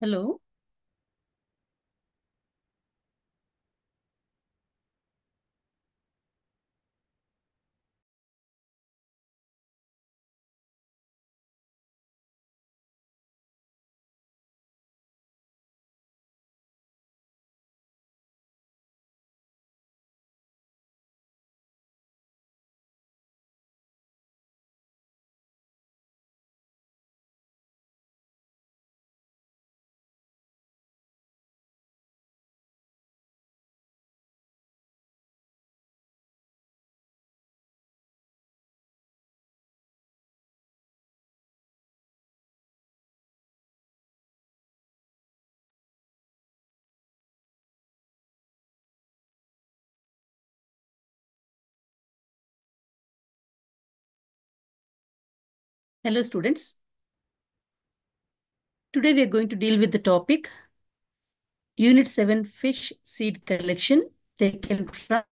Hello. Hello, students. Today we are going to deal with the topic Unit 7 Fish Seed Collection taken from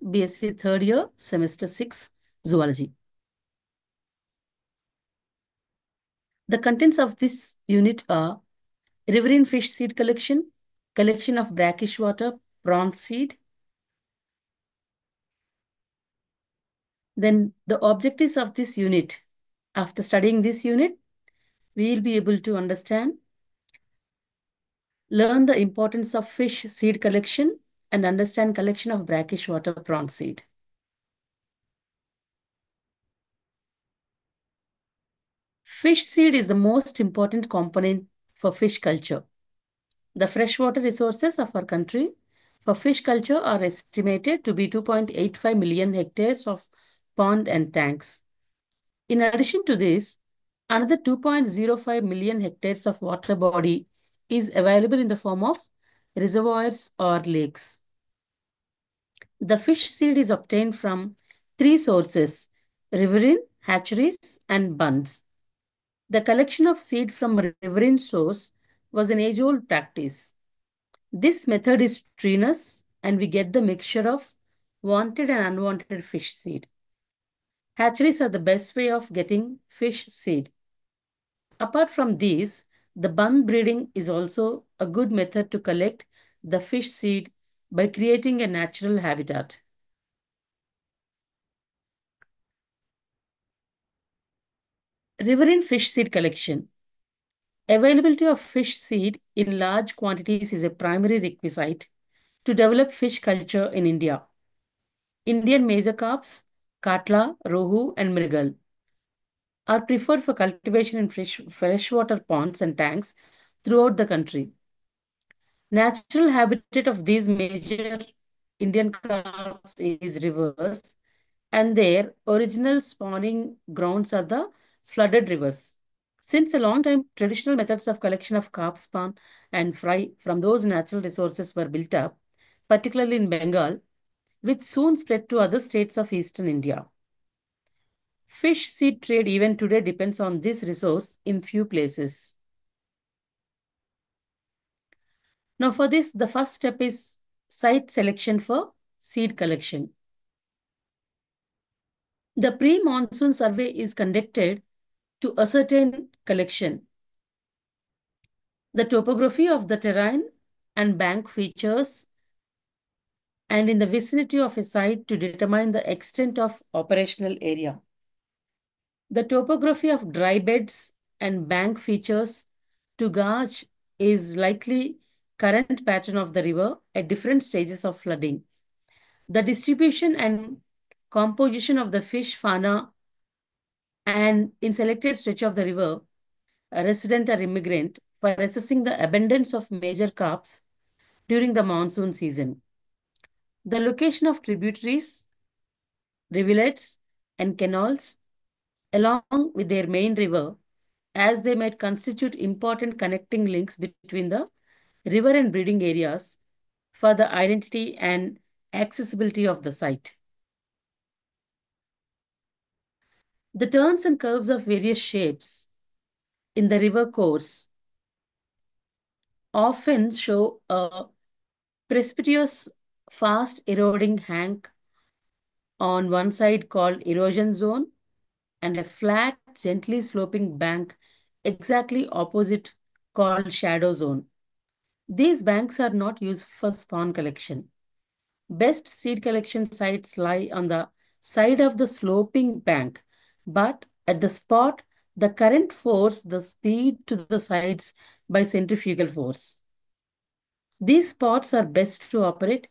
BSc third year, semester 6, Zoology. The contents of this unit are riverine fish seed collection of brackish water prawn seed. Then the objectives of this unit. After studying this unit, we will be able to understand, learn the importance of fish seed collection and understand collection of brackish water prawn seed. Fish seed is the most important component for fish culture. The freshwater resources of our country for fish culture are estimated to be 2.85 million hectares of pond and tanks. In addition to this, another 2.05 million hectares of water body is available in the form of reservoirs or lakes. The fish seed is obtained from three sources: riverine, hatcheries, and bunds. The collection of seed from a riverine source was an age-old practice. This method is treeness, and we get the mixture of wanted and unwanted fish seed. Hatcheries are the best way of getting fish seed. Apart from these, the bun breeding is also a good method to collect the fish seed by creating a natural habitat. Riverine fish seed collection. Availability of fish seed in large quantities is a primary requisite to develop fish culture in India. Indian major carps, katla, rohu, and mrigal are preferred for cultivation in freshwater ponds and tanks throughout the country. Natural habitat of these major Indian carps is rivers, and their original spawning grounds are the flooded rivers. Since a long time, traditional methods of collection of carp spawn and fry from those natural resources were built up, particularly in Bengal, which soon spread to other states of eastern India. Fish seed trade even today depends on this resource in few places. Now for this, the first step is site selection for seed collection. The pre-monsoon survey is conducted to ascertain collection. The topography of the terrain and bank features and in the vicinity of a site to determine the extent of operational area. The topography of dry beds and bank features to gauge is likely current pattern of the river at different stages of flooding. The distribution and composition of the fish fauna and in selected stretch of the river, a resident or immigrant, for assessing the abundance of major carps during the monsoon season. The location of tributaries, rivulets, and canals along with their main river, as they might constitute important connecting links between the river and breeding areas for the identity and accessibility of the site. The turns and curves of various shapes in the river course often show a precipitous, fast eroding hank on one side called erosion zone and a flat, gently sloping bank exactly opposite called shadow zone. These banks are not used for spawn collection. Best seed collection sites lie on the side of the sloping bank, but at the spot, the current force the speed to the sides by centrifugal force. These spots are best to operate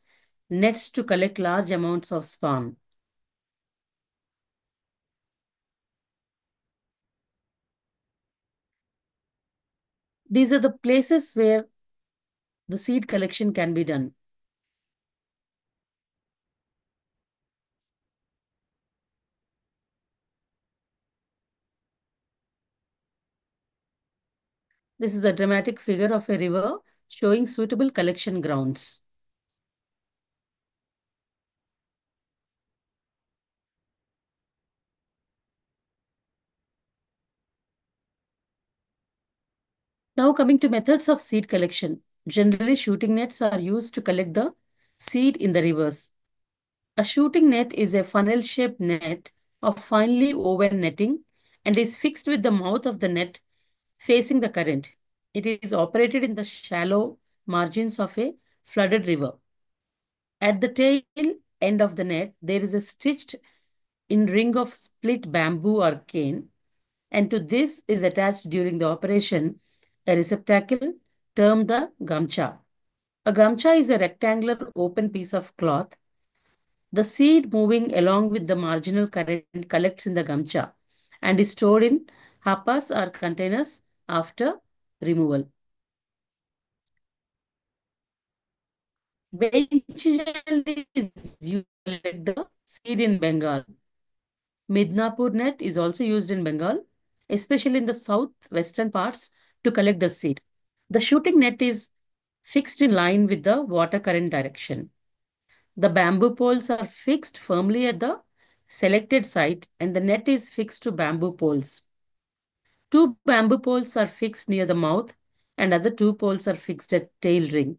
nets to collect large amounts of spawn. These are the places where the seed collection can be done. This is a dramatic figure of a river showing suitable collection grounds. Now coming to methods of seed collection. Generally, shooting nets are used to collect the seed in the rivers. A shooting net is a funnel-shaped net of finely woven netting and is fixed with the mouth of the net facing the current. It is operated in the shallow margins of a flooded river. At the tail end of the net, there is a stitched in ring of split bamboo or cane, and to this is attached during the operation a receptacle termed the gamcha. A gamcha is a rectangular open piece of cloth. The seed moving along with the marginal current collects in the gamcha and is stored in hapas or containers after removal. Benchel is used to collect the seed in Bengal. Midnapur net is also used in Bengal, especially in the southwestern parts to collect the seed. The shooting net is fixed in line with the water current direction. The bamboo poles are fixed firmly at the selected site and the net is fixed to bamboo poles. Two bamboo poles are fixed near the mouth and other two poles are fixed at tail ring.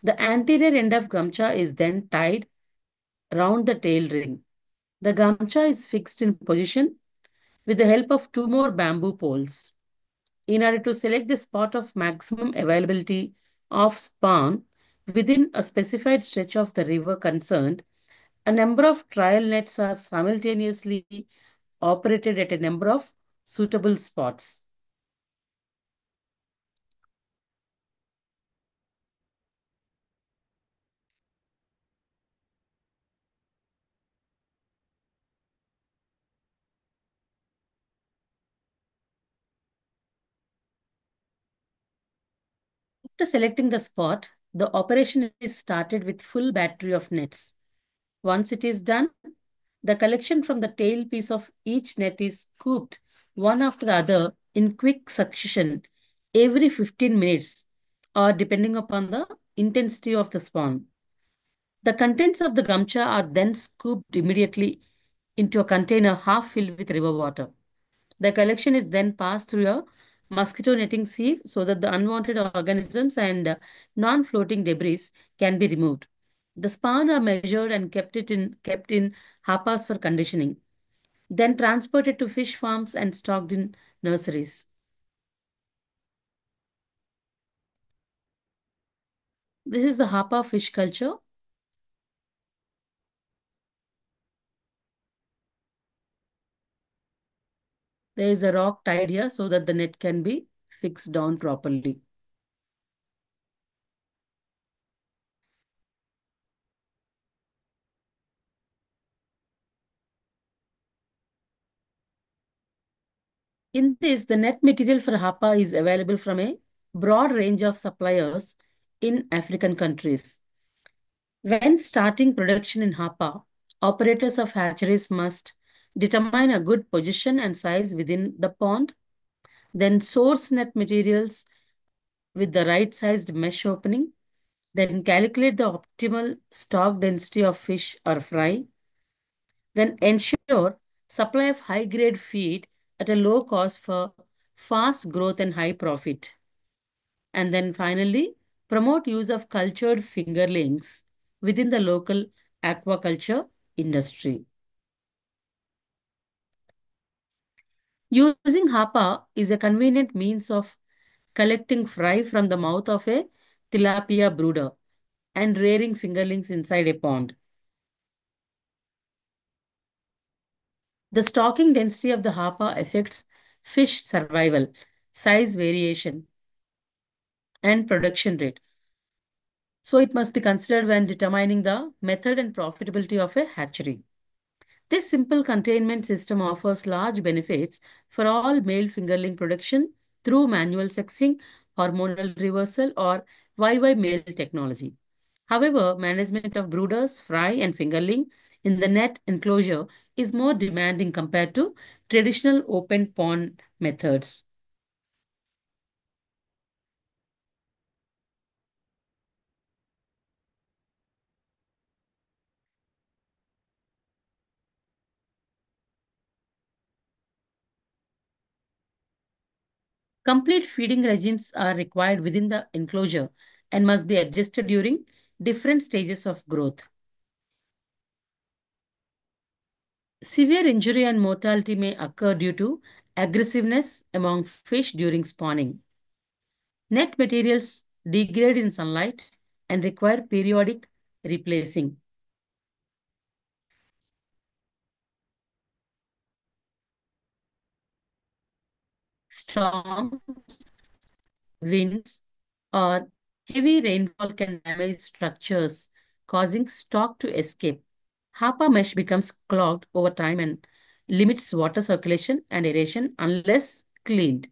The anterior end of gamcha is then tied round the tail ring. The gamcha is fixed in position with the help of two more bamboo poles. In order to select the spot of maximum availability of spawn within a specified stretch of the river concerned, a number of trial nets are simultaneously operated at a number of suitable spots. After selecting the spot, the operation is started with full battery of nets. Once it is done, the collection from the tail piece of each net is scooped one after the other in quick succession every 15 minutes or depending upon the intensity of the spawn. The contents of the gamcha are then scooped immediately into a container half filled with river water. The collection is then passed through a mosquito netting sieve so that the unwanted organisms and non-floating debris can be removed. The spawn are measured and kept in hapas for conditioning, then transported to fish farms and stocked in nurseries. This is the hapa fish culture. There is a rock tied here so that the net can be fixed down properly. In this, the net material for hapa is available from a broad range of suppliers in African countries. When starting production in hapa, operators of hatcheries must determine a good position and size within the pond, then source net materials with the right sized mesh opening, then calculate the optimal stock density of fish or fry, then ensure supply of high grade feed at a low cost for fast growth and high profit. And then finally, promote use of cultured fingerlings within the local aquaculture industry. Using hapa is a convenient means of collecting fry from the mouth of a tilapia brooder, and rearing fingerlings inside a pond. The stocking density of the harpa affects fish survival, size variation, and production rate. So it must be considered when determining the method and profitability of a hatchery. This simple containment system offers large benefits for all male fingerling production through manual sexing, hormonal reversal, or YY male technology. However, management of brooders, fry, and fingerling in the net enclosure is more demanding compared to traditional open pond methods. Complete feeding regimes are required within the enclosure and must be adjusted during different stages of growth. Severe injury and mortality may occur due to aggressiveness among fish during spawning. Net materials degrade in sunlight and require periodic replacing. Storms, winds, or heavy rainfall can damage structures, causing stock to escape. Harper mesh becomes clogged over time and limits water circulation and aeration unless cleaned.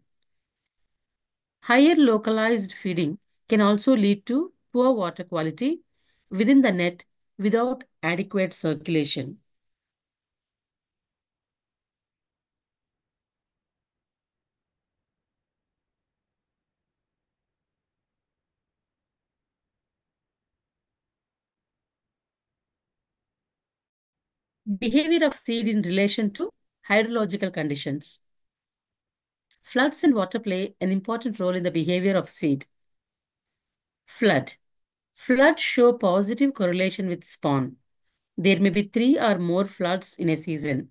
Higher localized feeding can also lead to poor water quality within the net without adequate circulation. Behavior of seed in relation to hydrological conditions. Floods and water play an important role in the behavior of seed. Flood. Floods show positive correlation with spawn. There may be three or more floods in a season.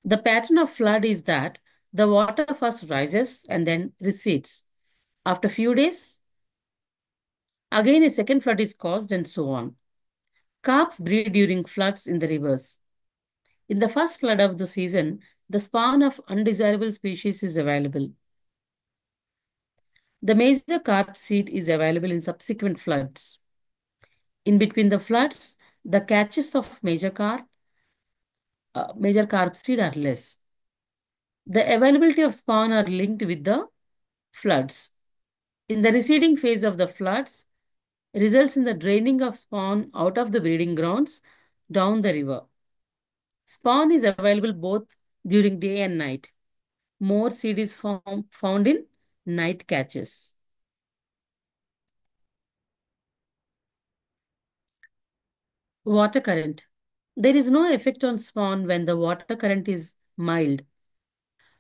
The pattern of flood is that the water first rises and then recedes. After few days, again a second flood is caused and so on. Carps breed during floods in the rivers. In the first flood of the season, the spawn of undesirable species is available. The major carp seed is available in subsequent floods. In between the floods, the catches of major carp seed are less. The availability of spawn are linked with the floods. In the receding phase of the floods, results in the draining of spawn out of the breeding grounds down the river. Spawn is available both during day and night. More seed is found in night catches. Water current. There is no effect on spawn when the water current is mild.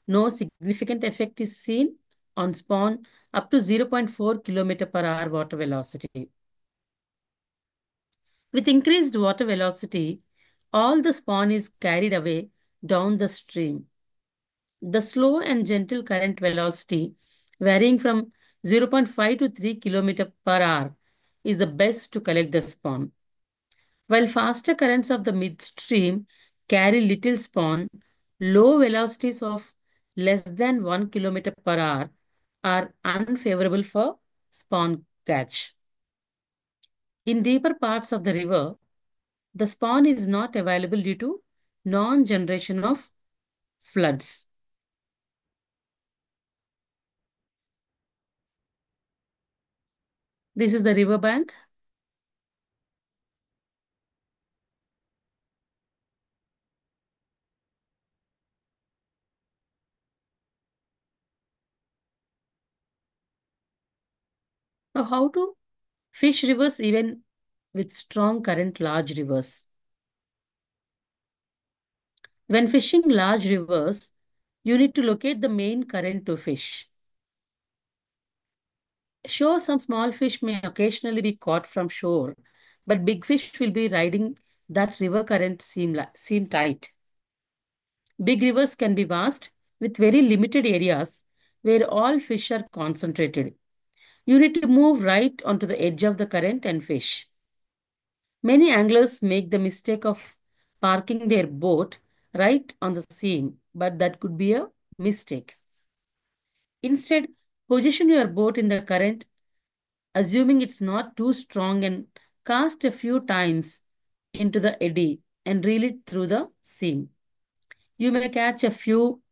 No significant effect is seen on spawn up to 0.4 km per hour water velocity. With increased water velocity, all the spawn is carried away down the stream. The slow and gentle current velocity, varying from 0.5 to 3 km per hour, is the best to collect the spawn. While faster currents of the midstream carry little spawn, low velocities of less than 1 km per hour are unfavorable for spawn catch. In deeper parts of the river, the spawn is not available due to non-generation of floods. This is the river bank. Now, how to fish rivers even with strong current large rivers? When fishing large rivers, you need to locate the main current to fish. Sure, some small fish may occasionally be caught from shore, but big fish will be riding that river current seem tight. Big rivers can be vast with very limited areas where all fish are concentrated. You need to move right onto the edge of the current and fish. Many anglers make the mistake of parking their boat right on the seam, but that could be a mistake. Instead, position your boat in the current, assuming it's not too strong, and cast a few times into the eddy and reel it through the seam. You may catch a few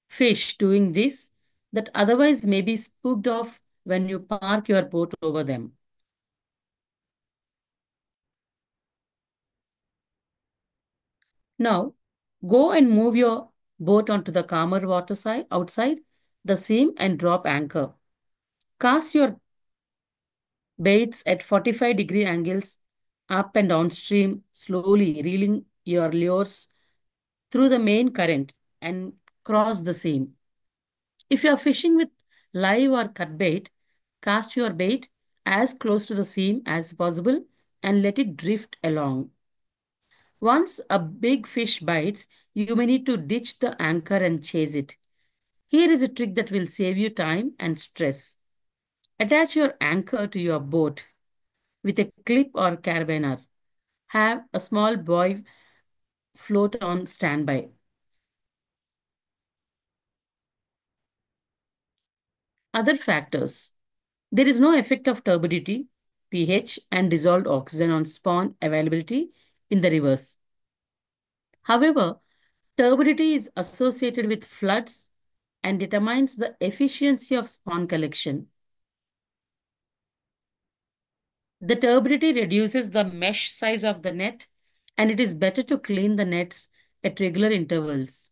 fish doing this that otherwise may be spooked off when you park your boat over them. Now, go and move your boat onto the calmer water side outside the seam and drop anchor. Cast your baits at 45-degree angles up and downstream, slowly reeling your lures through the main current and cross the seam. If you are fishing with live or cut bait, cast your bait as close to the seam as possible and let it drift along. Once a big fish bites, you may need to ditch the anchor and chase it. Here is a trick that will save you time and stress. Attach your anchor to your boat with a clip or carabiner. Have a small buoy float on standby. Other factors. There is no effect of turbidity, pH, and dissolved oxygen on spawn availability in the rivers. However, turbidity is associated with floods and determines the efficiency of spawn collection. The turbidity reduces the mesh size of the net, and it is better to clean the nets at regular intervals.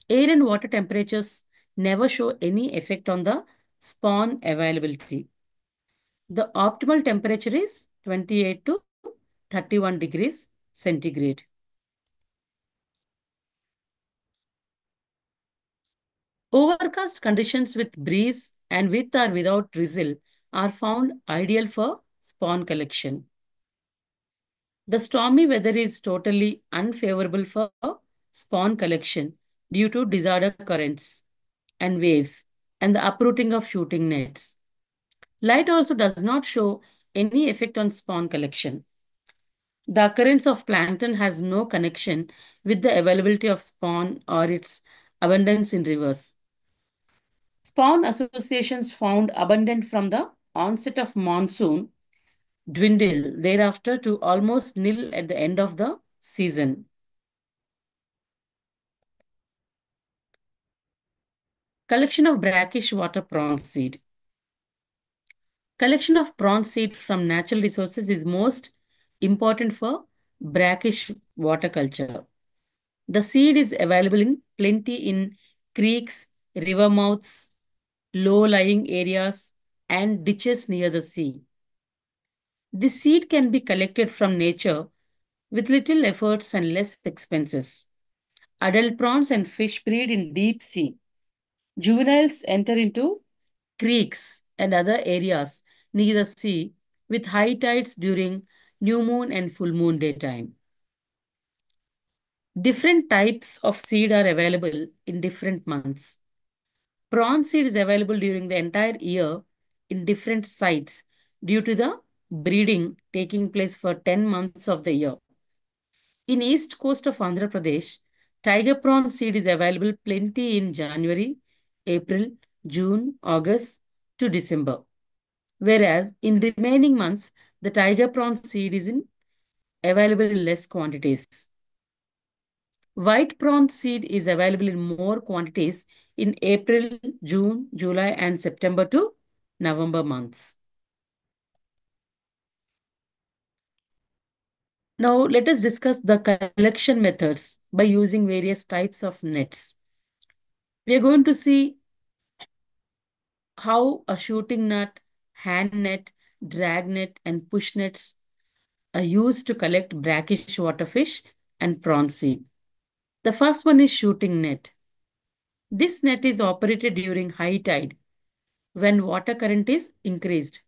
Air and water temperatures never show any effect on the spawn availability. The optimal temperature is 28 to 31 degrees centigrade. Overcast conditions with breeze and with or without drizzle are found ideal for spawn collection. The stormy weather is totally unfavorable for spawn collection due to disorder currents and waves and the uprooting of shooting nets. Light also does not show any effect on spawn collection. The occurrence of plankton has no connection with the availability of spawn or its abundance in rivers. Spawn associations found abundant from the onset of monsoon dwindle thereafter to almost nil at the end of the season. Collection of brackish water prawn seed. Collection of prawn seed from natural resources is most important for brackish water culture. The seed is available in plenty in creeks, river mouths, low-lying areas, and ditches near the sea. This seed can be collected from nature with little efforts and less expenses. Adult prawns and fish breed in deep sea. Juveniles enter into creeks and other areas near the sea with high tides during new moon and full moon daytime. Different types of seed are available in different months. Prawn seed is available during the entire year in different sites due to the breeding taking place for 10 months of the year. In east coast of Andhra Pradesh, tiger prawn seed is available plenty in January, April, June, August to December. Whereas in remaining months, the tiger prawn seed is available in less quantities. White prawn seed is available in more quantities in April, June, July, and September to November months. Now, let us discuss the collection methods by using various types of nets. We are going to see how a shooting net, hand net, drag net, and push nets are used to collect brackish waterfish and prawn seed. The first one is shooting net. This net is operated during high tide when water current is increased.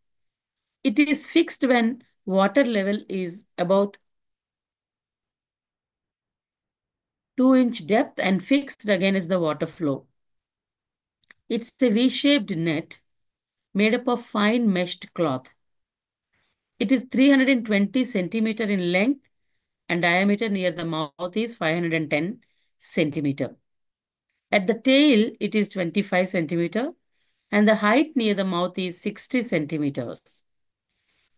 It is fixed when water level is about 2-inch depth and fixed against the water flow. It's a V-shaped net made up of fine meshed cloth. It is 320 centimeter in length and diameter near the mouth is 510 centimeter. At the tail, it is 25 centimeter and the height near the mouth is 60 centimeters.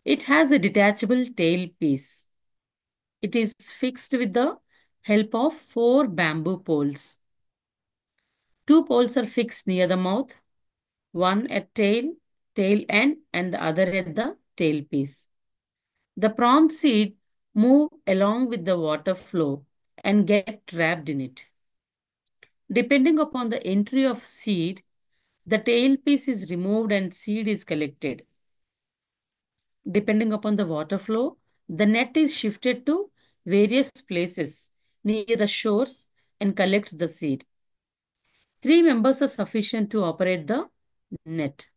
It has a detachable tail piece. It is fixed with the help of four bamboo poles. Two poles are fixed near the mouth, one at tail end and the other at the tail piece. The prawn seed move along with the water flow and get trapped in it. Depending upon the entry of seed, the tail piece is removed and seed is collected. Depending upon the water flow, the net is shifted to various places near the shores and collects the seed. Three members are sufficient to operate the net.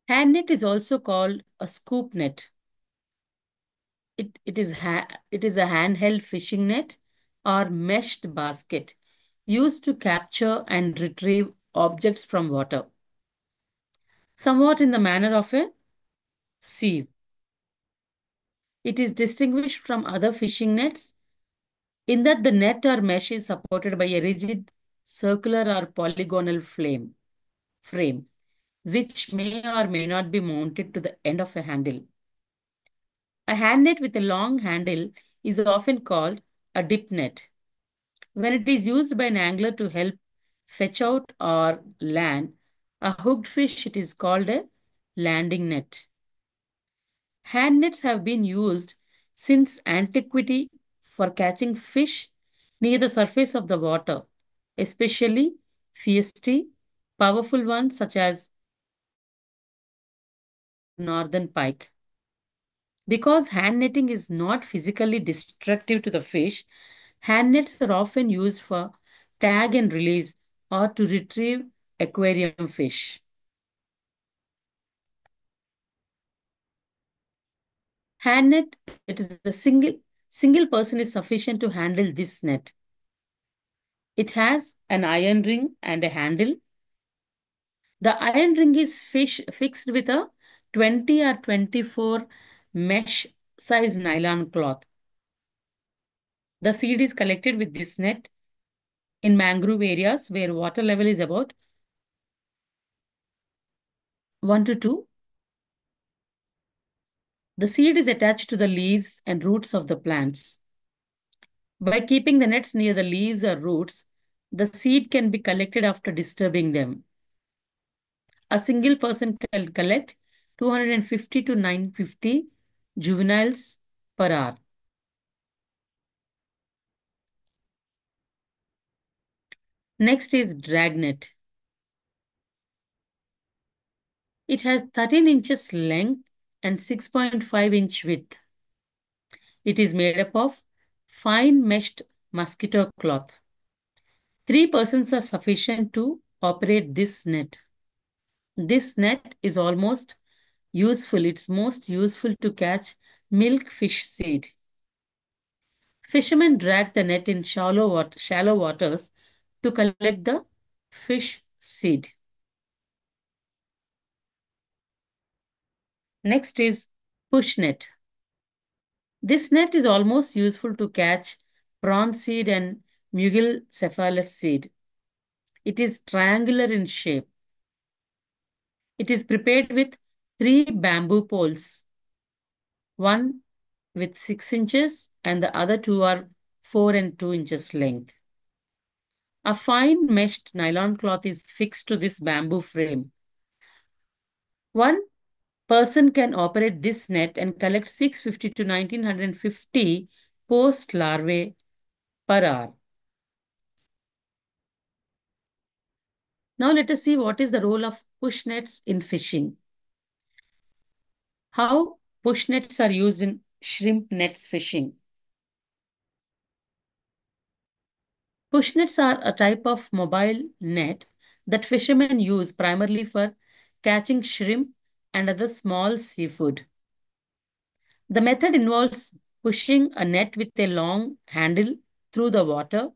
Hand net is also called a scoop net. It is a handheld fishing net or meshed basket used to capture and retrieve objects from water, somewhat in the manner of a sieve. It is distinguished from other fishing nets in that the net or mesh is supported by a rigid circular or polygonal frame, which may or may not be mounted to the end of a handle. A hand net with a long handle is often called a dip net. When it is used by an angler to help fetch out or land a hooked fish, it is called a landing net. Hand nets have been used since antiquity for catching fish near the surface of the water, especially feisty, powerful ones such as northern pike. Because hand netting is not physically destructive to the fish, hand nets are often used for tag and release or to retrieve aquarium fish. Hand net, it is the single person is sufficient to handle this net. It has an iron ring and a handle. The iron ring is fixed with a 20 or 24 mesh size nylon cloth. The seed is collected with this net in mangrove areas where water level is about 1 to 2. The seed is attached to the leaves and roots of the plants. By keeping the nets near the leaves or roots, the seed can be collected after disturbing them. A single person can collect 250 to 950 juveniles per hour. Next is dragnet. It has 13 inches length and 6.5-inch width. It is made up of fine meshed mosquito cloth. Three persons are sufficient to operate this net. This net is almost useful. It's most useful to catch milk fish seed. Fishermen drag the net in shallow waters to collect the fish seed. Next is push net. This net is almost useful to catch prawn seed and mugil cephalus seed. It is triangular in shape. It is prepared with three bamboo poles, one with 6 inches and the other two are 4 and 2 inches length. A fine meshed nylon cloth is fixed to this bamboo frame. One person can operate this net and collect 650 to 1950 post larvae per hour. Now let us see what is the role of push nets in fishing. How push nets are used in shrimp nets fishing. Push nets are a type of mobile net that fishermen use primarily for catching shrimp and other small seafood. The method involves pushing a net with a long handle through the water,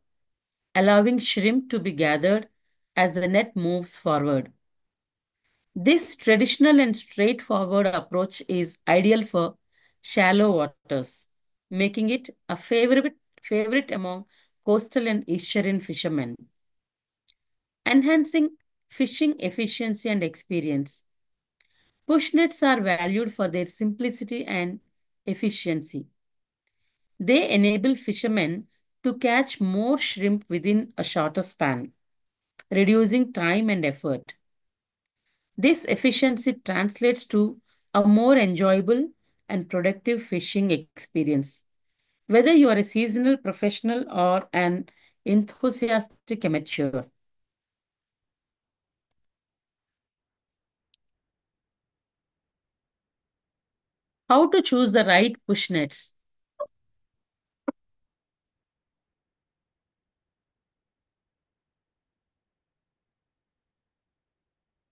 allowing shrimp to be gathered as the net moves forward. This traditional and straightforward approach is ideal for shallow waters, making it a favorite among coastal and estuarine fishermen, enhancing fishing efficiency and experience. Push nets are valued for their simplicity and efficiency. They enable fishermen to catch more shrimp within a shorter span, reducing time and effort. This efficiency translates to a more enjoyable and productive fishing experience. Whether you are a seasonal professional or an enthusiastic amateur. How to choose the right push nets?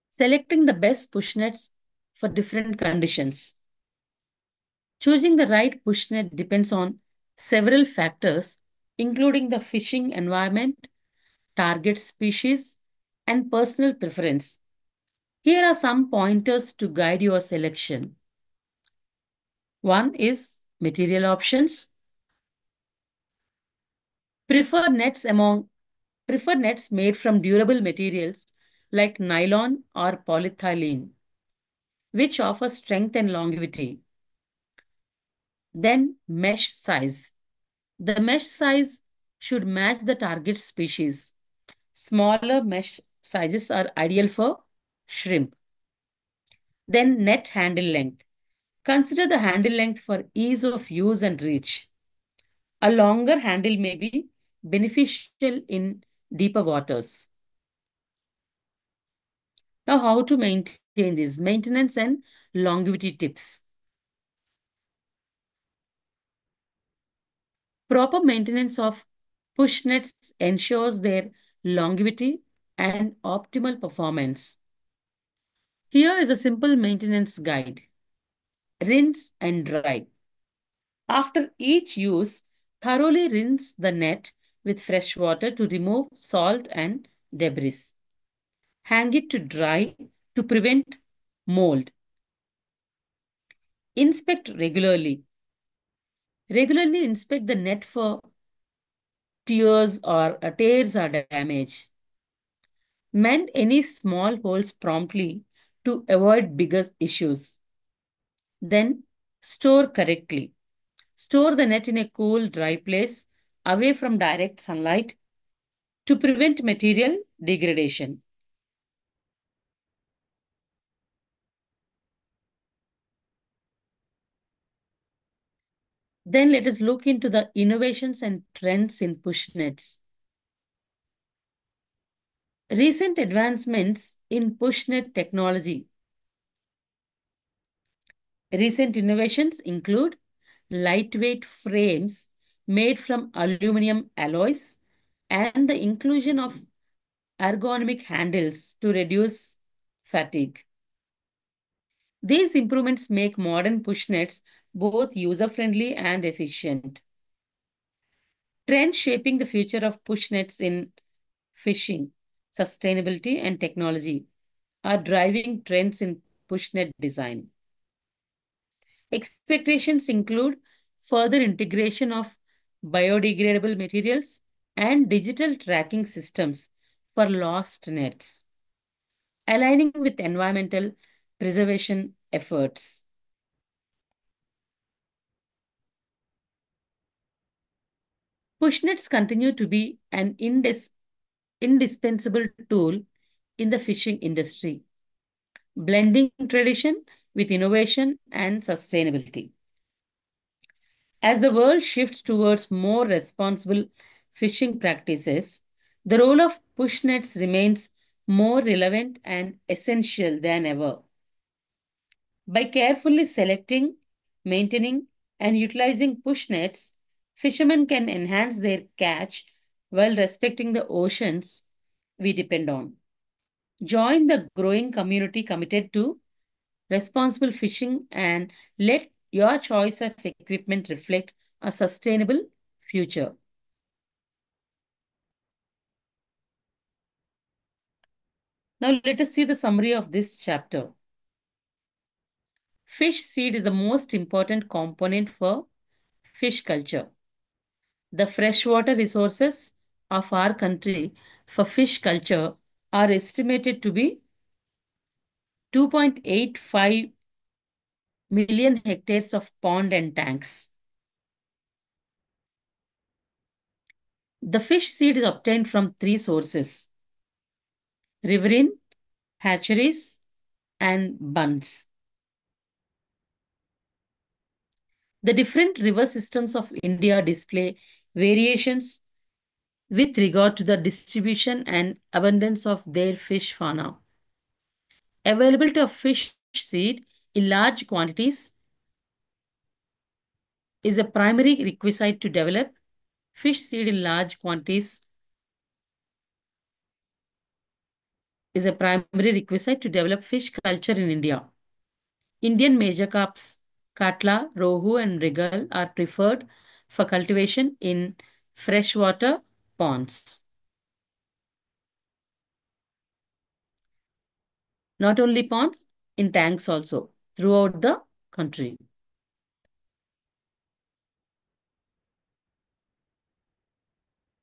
Selecting the best push nets for different conditions. Choosing the right push net depends on several factors, including the fishing environment, target species, and personal preference. Here are some pointers to guide your selection. One is material options. Prefer nets among Prefer nets made from durable materials like nylon or polyethylene, which offer strength and longevity. Then mesh size. The mesh size should match the target species. Smaller mesh sizes are ideal for shrimp. Then net handle length. Consider the handle length for ease of use and reach. A longer handle may be beneficial in deeper waters. Now, how to maintain this? Maintenance and longevity tips. Proper maintenance of push nets ensures their longevity and optimal performance. Here is a simple maintenance guide. Rinse and dry. After each use, thoroughly rinse the net with fresh water to remove salt and debris. Hang it to dry to prevent mold. Inspect regularly. Regularly inspect the net for tears or damage. Mend any small holes promptly to avoid bigger issues. Then store correctly. Store the net in a cool, dry place away from direct sunlight to prevent material degradation. Then let us look into the innovations and trends in push nets. Recent advancements in pushnet technology. Recent innovations include lightweight frames made from aluminum alloys and the inclusion of ergonomic handles to reduce fatigue. These improvements make modern pushnets both user-friendly and efficient. Trends shaping the future of pushnets in fishing, sustainability, and technology are driving trends in pushnet design. Expectations include further integration of biodegradable materials and digital tracking systems for lost nets, aligning with environmental preservation efforts. Pushnets continue to be an indispensable tool in the fishing industry, blending tradition with innovation and sustainability. As the world shifts towards more responsible fishing practices, the role of push nets remains more relevant and essential than ever. By carefully selecting, maintaining, and utilizing push nets, fishermen can enhance their catch while respecting the oceans we depend on. Join the growing community committed to responsible fishing and let your choice of equipment reflect a sustainable future. Now, let us see the summary of this chapter. Fish seed is the most important component for fish culture. The freshwater resources of our country for fish culture are estimated to be 2.85 million hectares of pond and tanks. The fish seed is obtained from three sources: riverine, hatcheries, and bunds. The different river systems of India display variations with regard to the distribution and abundance of their fish fauna. Availability of fish seed in large quantities is a primary requisite to develop fish seed in large quantities is a primary requisite to develop fish culture in India. Indian major carps, katla, rohu, and regal are preferred for cultivation in freshwater ponds. Not only ponds, in tanks also, throughout the country.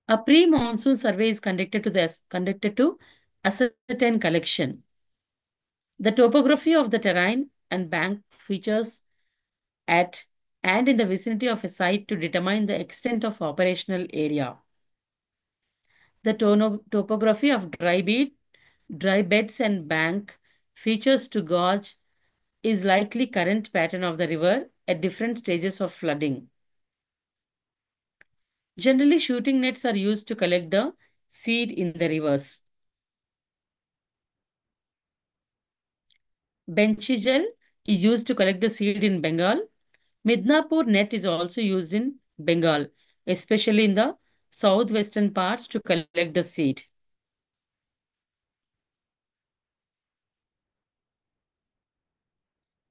A pre-monsoon survey is conducted to ascertain collection. The topography of the terrain and bank features at and in the vicinity of a site to determine the extent of operational area. The topography of dry beds and bank features to gauge is likely current pattern of the river at different stages of flooding. Generally, shooting nets are used to collect the seed in the rivers. Benchigel is used to collect the seed in Bengal. Midnapur net is also used in Bengal, especially in the southwestern parts to collect the seed.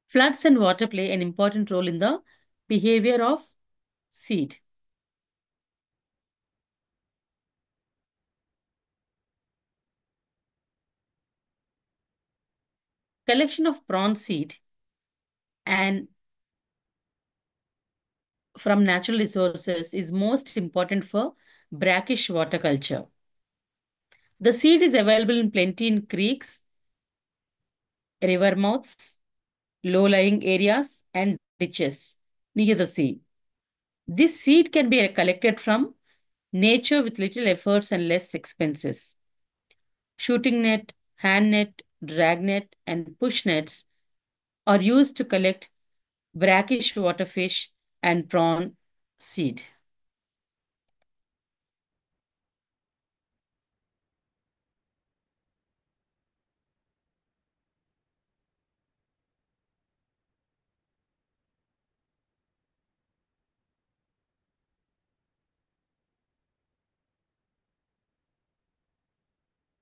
Floods and water play an important role in the behavior of seed. Collection of prawn seed and from natural resources is most important for brackish water culture. The seed is available in plenty in creeks, river mouths, low-lying areas, and ditches near the sea. This seed can be collected from nature with little efforts and less expenses. Shooting net, hand net, drag net, and push nets are used to collect brackish water fish and prawn seed.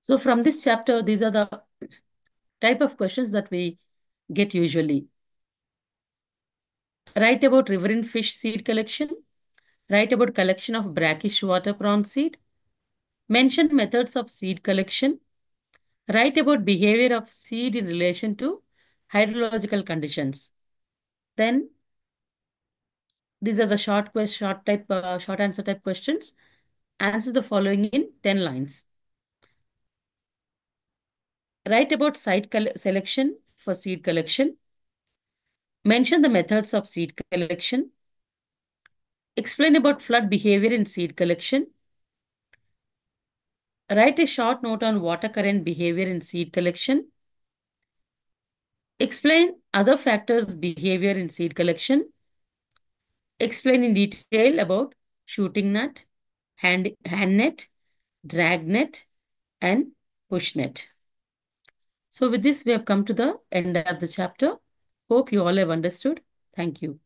So from this chapter, these are the type of questions that we get usually. Write about riverine fish seed collection. Write about collection of brackish water prawn seed. Mention methods of seed collection. Write about behavior of seed in relation to hydrological conditions. Then these are the short answer type questions. Answer the following in 10 lines. Write about site selection for seed collection. Mention the methods of seed collection. Explain about flood behavior in seed collection. Write a short note on water current behavior in seed collection. Explain other factors behavior in seed collection. Explain in detail about shooting net, hand net, drag net, and push net. So with this, we have come to the end of the chapter. Hope you all have understood. Thank you.